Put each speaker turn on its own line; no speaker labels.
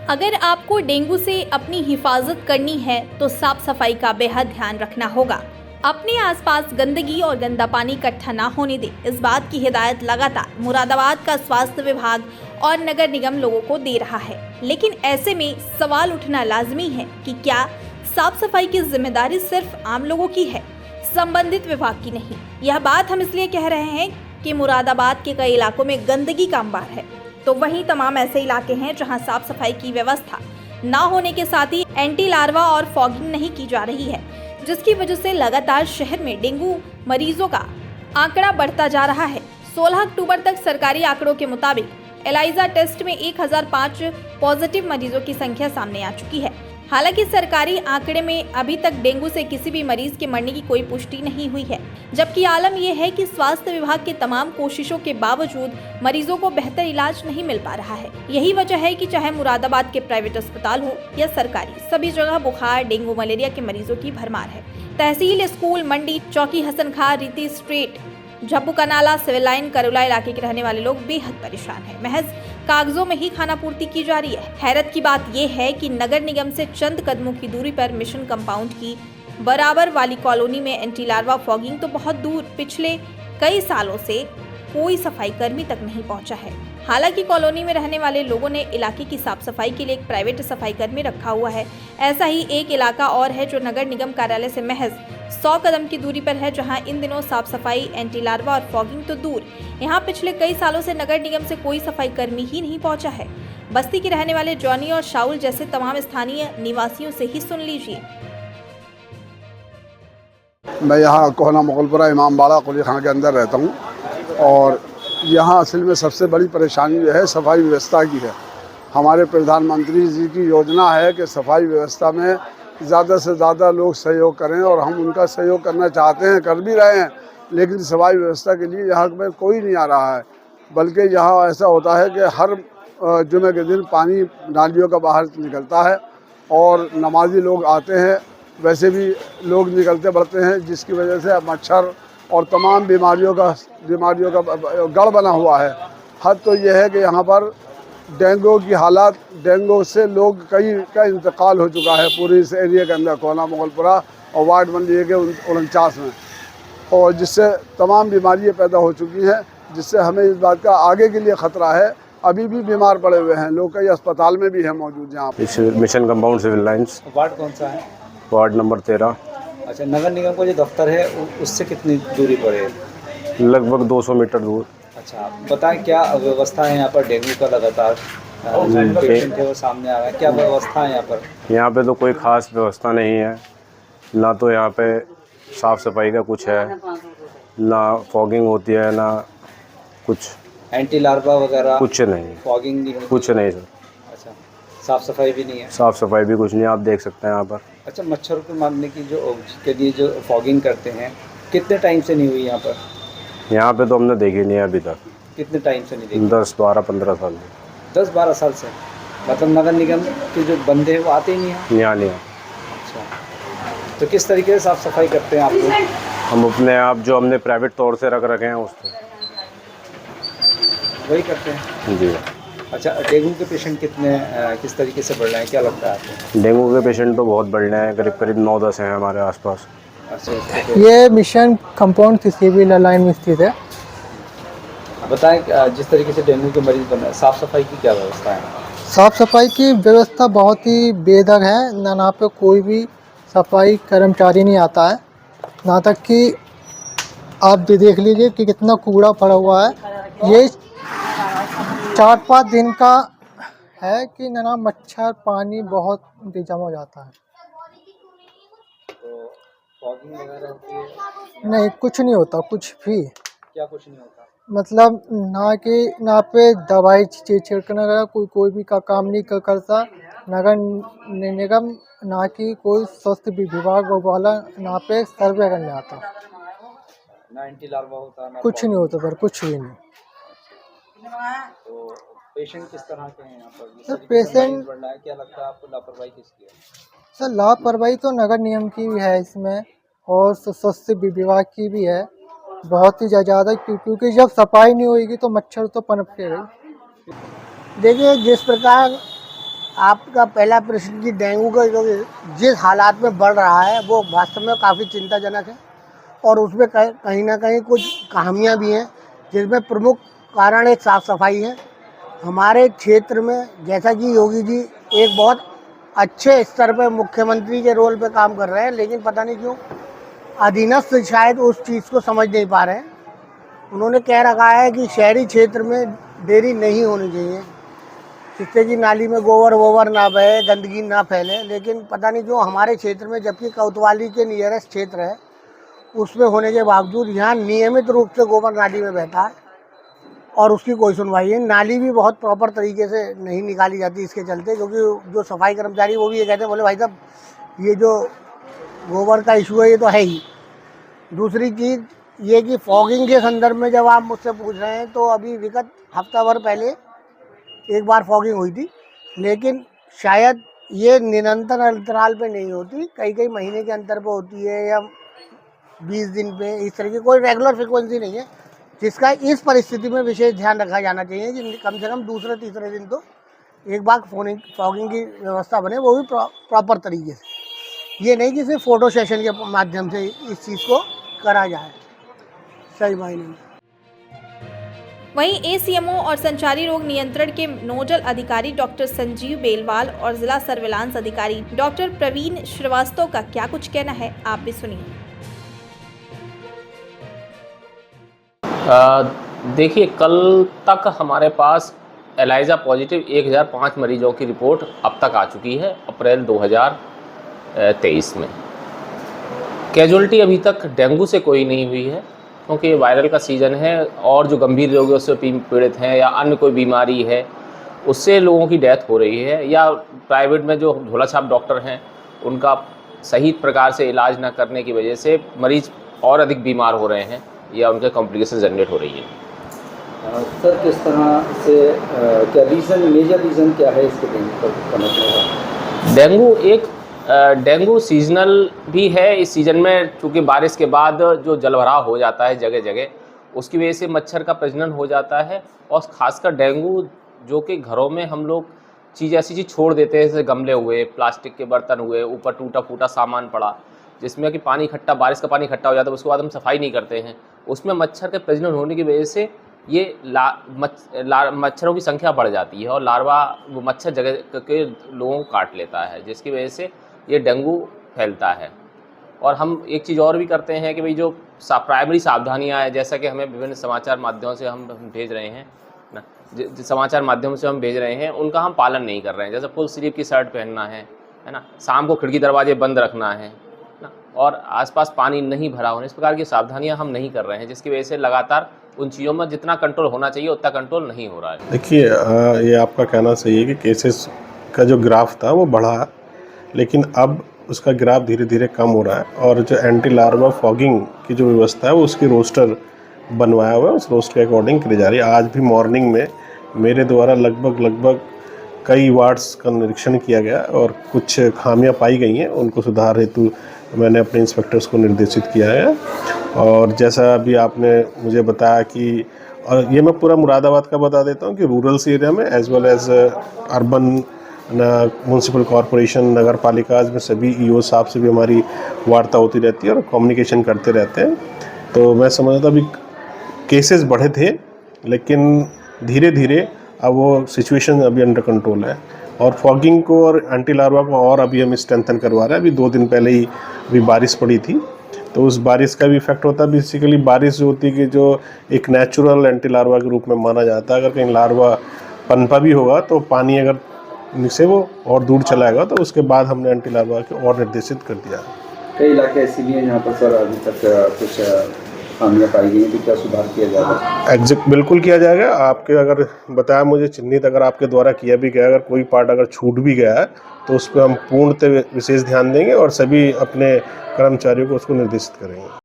अगर आपको डेंगू से अपनी हिफाजत करनी है तो साफ सफाई का बेहद ध्यान रखना होगा। अपने आसपास गंदगी और गंदा पानी इकट्ठा ना होने दें। इस बात की हिदायत लगातार मुरादाबाद का स्वास्थ्य विभाग और नगर निगम लोगों को दे रहा है। लेकिन ऐसे में सवाल उठना लाजमी है कि क्या साफ सफाई की जिम्मेदारी सिर्फ आम लोगों की है, संबंधित विभाग की नहीं। यह बात हम इसलिए कह रहे हैं कि मुरादाबाद के कई इलाकों में गंदगी का अंबार है, तो वहीं तमाम ऐसे इलाके हैं जहां साफ सफाई की व्यवस्था ना होने के साथ ही एंटी लार्वा और फॉगिंग नहीं की जा रही है, जिसकी वजह से लगातार शहर में डेंगू मरीजों का आंकड़ा बढ़ता जा रहा है। 16 अक्टूबर तक सरकारी आंकड़ों के मुताबिक एलाइजा टेस्ट में 1005 पॉजिटिव मरीजों की संख्या सामने आ चुकी है। हालांकि सरकारी आंकड़े में अभी तक डेंगू से किसी भी मरीज के मरने की कोई पुष्टि नहीं हुई है, जबकि आलम यह है कि स्वास्थ्य विभाग की तमाम कोशिशों के बावजूद मरीजों को बेहतर इलाज नहीं मिल पा रहा है। यही वजह है कि चाहे मुरादाबाद के प्राइवेट अस्पताल हो या सरकारी, सभी जगह बुखार, डेंगू, मलेरिया के मरीजों की भरमार है। तहसील, स्कूल, मंडी, चौकी, हसन खां, रीति street, Jhabbu canola, civil line, करुला इलाके के रहने वाले लोग बेहद परेशान हैं। महज कागजों में ही खाना पूर्ति की जा रही है। हैरत की बात यह है कि नगर निगम से चंद कदमों की दूरी पर मिशन कंपाउंड की बराबर वाली कॉलोनी में एंटी लार्वा फॉगिंग तो बहुत दूर, पिछले कई सालों से कोई सफाई कर्मी तक नहीं पहुंचा है। हालांकि कॉलोनी में रहने वाले लोगों ने इलाके की साफ सफाई के लिए एक प्राइवेट सफाई कर्मी रखा हुआ है। ऐसा ही एक इलाका और है जो नगर निगम कार्यालय से महज 100 कदम की दूरी पर है, जहां इन दिनों साफ सफाई, एंटी लार्वा और फॉगिंग तो दूर, यहां पिछले कई सालों से नगर निगम से कोई सफाई कर्मी ही नहीं पहुंचा है। बस्ती के रहने वाले जॉनी और शाउल जैसे तमाम स्थानीय निवासियों से ही सुन लीजिए।
मैं यहाँ कोहना मुगलपुरा इमामबाड़ा कुली खां के अंदर रहता हूँ और यहाँ असल में सबसे बड़ी परेशानी जो है सफाई व्यवस्था की है। हमारे प्रधानमंत्री जी की योजना है कि सफाई व्यवस्था में ज़्यादा से ज़्यादा लोग सहयोग करें और हम उनका सहयोग करना चाहते हैं, कर भी रहे हैं, लेकिन सफाई व्यवस्था के लिए यहाँ में कोई नहीं आ रहा है। बल्कि यहाँ ऐसा होता है कि हर जुमे के दिन पानी नालियों का बाहर निकलता है और नमाजी लोग आते हैं, वैसे भी लोग निकलते बढ़ते हैं, जिसकी वजह से मच्छर और तमाम बीमारियों का गढ़ बना हुआ है। हद तो यह है कि यहाँ पर डेंगू की हालात, डेंगू से लोग कई का इंतकाल हो चुका है पूरे इस एरिया के अंदर, कोहना मुगलपुरा और वार्ड मंडी के 49 में, और जिससे तमाम बीमारियाँ पैदा हो चुकी हैं, जिससे हमें इस बात का आगे के लिए ख़तरा है। अभी भी बीमार पड़े हुए हैं लोग, कई अस्पताल में भी है मौजूद यहाँ
पे। Mission compound civil lines.
Ward कौन सा है?
Ward number 13।
अच्छा, नगर निगम का जो दफ्तर है उससे कितनी दूरी पर है?
लगभग 200 मीटर दूर।
अच्छा, बताएं क्या व्यवस्था है यहाँ पर? डेंगू का लगातार पेशेंट है वो सामने आ रहा है, क्या व्यवस्था है यहाँ पर?
यहाँ पे तो कोई ख़ास व्यवस्था नहीं है, ना तो यहाँ पे साफ़ सफाई का कुछ है, ना फॉगिंग होती है, ना कुछ
एंटी लार्वा वगैरह
कुछ नहीं,
फॉगिंग नहीं होती?
कुछ नहीं सर।
अच्छा, साफ सफाई भी नहीं है?
साफ़ सफाई भी कुछ नहीं, आप देख सकते हैं यहाँ पर।
अच्छा, मच्छर को मारने की के लिए जो फॉगिंग करते हैं, कितने टाइम से नहीं हुई यहाँ पर?
यहाँ पे तो हमने देखी नहीं है अभी तक।
कितने टाइम से नहीं देखी?
10, 12, 15 साल।
10-12 साल से? मतलब नगर निगम के जो बंदे हैं वो आते ही नहीं हैं
यहाँ नहीं है।
अच्छा, तो किस तरीके से साफ सफाई करते हैं आप लोग?
हम अपने आप जो हमने प्राइवेट तौर से रख रखे हैं उससे
वही करते हैं
जी।
अच्छा, डेंगू के पेशेंट किस तरीके से बढ़ रहे हैं, क्या लगता है आपको?
डेंगू के पेशेंट तो बहुत बढ़ रहे हैं, करीब 9-10 हैं हमारे आसपास।
अच्छा,
ये मिशन कंपाउंड सिविल लाइन में स्थित है।
बताएं जिस तरीके से डेंगू के मरीज बन रहे हैं, साफ़ सफाई की क्या व्यवस्था है?
साफ सफाई की व्यवस्था बहुत ही बेदग है। ना यहाँ पे कोई भी सफाई कर्मचारी नहीं आता है, ना तक कि आप भी देख लीजिए कि कितना कूड़ा पड़ा हुआ है। ये 4-5 दिन का है कि ना मच्छर, पानी बहुत जमा हो जाता है।
तो फॉगिंग वगैरह होती है?
नहीं, कुछ नहीं होता, कुछ भी।
क्या कुछ नहीं होता?
मतलब ना पे दवाई छिड़कने का कोई भी का काम नहीं करता। नगर निगम ना कि कोई स्वास्थ्य विभाग वाला ना पे सर्वे करने आता।
ना एंटी लार्वा होता, ना
कुछ नहीं होता सर, कुछ भी नहीं।
तो पेशेंट किस तरह के हैं यहाँ पर? जिस
सर,
तरीके से
पेशेंट
मरीज बढ़ रहा है, क्या लगता है आपको लापरवाही किसकी है?
सर, लापरवाही तो नगर निगम की भी है इसमें और स्वास्थ्य विभाग की भी है, बहुत ही ज़्यादा, क्योंकि जब सफाई नहीं होगी तो मच्छर तो पनपकेगा।
देखिए, जिस प्रकार आपका पहला प्रश्न कि डेंगू का जो जिस हालात में बढ़ रहा है वो वास्तव में काफ़ी चिंताजनक है और उसमें कहीं ना कहीं कुछ खामियां भी हैं, जिसमें प्रमुख कारण एक साफ़ सफाई है। हमारे क्षेत्र में जैसा कि योगी जी एक बहुत अच्छे स्तर पर मुख्यमंत्री के रोल पे काम कर रहे हैं, लेकिन पता नहीं क्यों अधीनस्थ शायद उस चीज़ को समझ नहीं पा रहे हैं। उन्होंने कह रखा है कि शहरी क्षेत्र में डेयरी नहीं होनी चाहिए, जिससे कि नाली में गोबर वोबर ना बहे, गंदगी ना फैले, लेकिन पता नहीं क्यों हमारे क्षेत्र में, जबकि कोतवाली के नियरेस्ट क्षेत्र है, उसमें होने के बावजूद यहाँ नियमित रूप से गोबर नाली में बहता है और उसकी कोई सुनवाई है। नाली भी बहुत प्रॉपर तरीके से नहीं निकाली जाती इसके चलते, क्योंकि जो सफाई कर्मचारी वो भी ये कहते हैं, बोले भाई साहब ये जो गोबर का इशू है ये तो है ही। दूसरी चीज़ ये कि फॉगिंग के संदर्भ में जब आप मुझसे पूछ रहे हैं, तो अभी विगत हफ्ता भर पहले एक बार फॉगिंग हुई थी, लेकिन शायद ये निरंतर अंतराल पे नहीं होती, कई कई महीने के अंतर पे होती है या 20 दिन पे, इस तरह की कोई रेगुलर फ्रिक्वेंसी नहीं है, जिसका इस परिस्थिति में विशेष ध्यान रखा जाना चाहिए कि कम से कम दूसरे तीसरे दिन तो एक बार फॉगिंग की व्यवस्था बने, वो भी प्रॉपर तरीके से। ये नहीं कि सिर्फ फ़ोटो सेशन के माध्यम से इस चीज़ को करा जाए सही मायने में।
वहीं एसीएमओ और संचारी रोग नियंत्रण के नोडल अधिकारी डॉक्टर संजीव बेलवाल और जिला सर्विलांस अधिकारी डॉक्टर प्रवीण श्रीवास्तव का क्या कुछ कहना है, आप भी सुनिए।
देखिए, कल तक हमारे पास एलाइजा पॉजिटिव 1005 मरीजों की रिपोर्ट अब तक आ चुकी है अप्रैल 2023 में। कैजुअलिटी अभी तक डेंगू से कोई नहीं हुई है, क्योंकि वायरल का सीज़न है और जो गंभीर रोगों से पीड़ित हैं या अन्य कोई बीमारी है उससे लोगों की डेथ हो रही है, या प्राइवेट में जो झोला छाप डॉक्टर हैं उनका सही प्रकार से इलाज न करने की वजह से मरीज और अधिक बीमार हो रहे हैं या उनके कॉम्प्लिकेशन जनरेट हो रही है।
सर, किस तरह से क्या मेजर रीज़न क्या है इसके
डेंगू सीजनल भी है। इस सीज़न में चूँकि बारिश के बाद जो जलभराव हो जाता है जगह जगह, उसकी वजह से मच्छर का प्रजनन हो जाता है, और ख़ासकर डेंगू जो कि घरों में हम लोग ऐसी चीज़ छोड़ देते हैं, जैसे गमले हुए, प्लास्टिक के बर्तन हुए, ऊपर टूटा फूटा सामान पड़ा, जिसमें कि पानी इकट्ठा, बारिश का पानी इकट्ठा हो जाता है, उसके बाद हम सफाई नहीं करते हैं, उसमें मच्छर के प्रजनन होने की वजह से ये मच्छरों की संख्या बढ़ जाती है और लार्वा वो मच्छर जगह के लोगों को काट लेता है, जिसकी वजह से ये डेंगू फैलता है। और हम एक चीज़ और भी करते हैं कि भाई जो प्राइमरी सावधानियां हैं, जैसा कि हमें विभिन्न समाचार माध्यमों से हम भेज रहे हैं ना, समाचार माध्यमों से हम भेज रहे हैं, उनका हम पालन नहीं कर रहे हैं। जैसे फुल स्लीव की शर्ट पहनना है ना, शाम को खिड़की दरवाजे बंद रखना है ना, और आसपास पानी नहीं भरा होने, इस प्रकार की सावधानियां हम नहीं कर रहे हैं, जिसकी वजह से लगातार उन चीज़ों में जितना कंट्रोल होना चाहिए उतना कंट्रोल नहीं हो रहा है।
देखिए, ये आपका कहना सही है कि केसेस का जो ग्राफ था वो बढ़ा, लेकिन अब उसका ग्राफ धीरे धीरे कम हो रहा है, और जो एंटी लार्वा फॉगिंग की जो व्यवस्था है वो उसकी रोस्टर बनवाया हुआ है, उस रोस्टर के अकॉर्डिंग करी जा रही है। आज भी मॉर्निंग में मेरे द्वारा लगभग कई वार्ड्स का निरीक्षण किया गया और कुछ खामियां पाई गई हैं, उनको सुधार हेतु मैंने अपने इंस्पेक्टर्स को निर्देशित किया है। और जैसा अभी आपने मुझे बताया कि, और ये मैं पूरा मुरादाबाद का बता देता हूँ कि रूरल्स एरिया में as well as urban municipal corporation, नगर पालिका में सभी ईओ साहब से भी हमारी वार्ता होती रहती है और कम्युनिकेशन करते रहते हैं। तो मैं समझता अभी केसेस बढ़े थे, लेकिन धीरे धीरे अब वो सिचुएशन अभी अंडर कंट्रोल है, और फॉगिंग को और एंटी लार्वा को और अभी हम स्ट्रेंथन करवा रहे हैं। अभी 2 दिन पहले ही अभी बारिश पड़ी थी, तो उस बारिश का भी इफेक्ट होता है। बेसिकली बारिश जो होती है कि जो एक नेचुरल एंटी लार्वा के रूप में माना जाता है, अगर कहीं लार्वा पनपा भी होगा तो पानी अगर से वो और दूर चलाएगा, तो उसके बाद हमने एंटी लार्वा को और निर्देशित कर दिया।
कई इलाके ऐसे भी हैं जहाँ पर सर अभी तक कुछ खामियां पाई गई हैं, तो क्या सुधार किया जाएगा?
एग्जैक्ट बिल्कुल किया जाएगा। आपके अगर बताया मुझे चिन्हित अगर आपके द्वारा किया भी गया, अगर कोई पार्ट अगर छूट भी गया है तो उस पर हम पूर्णतः विशेष ध्यान देंगे और सभी अपने कर्मचारियों को उसको निर्देशित करेंगे।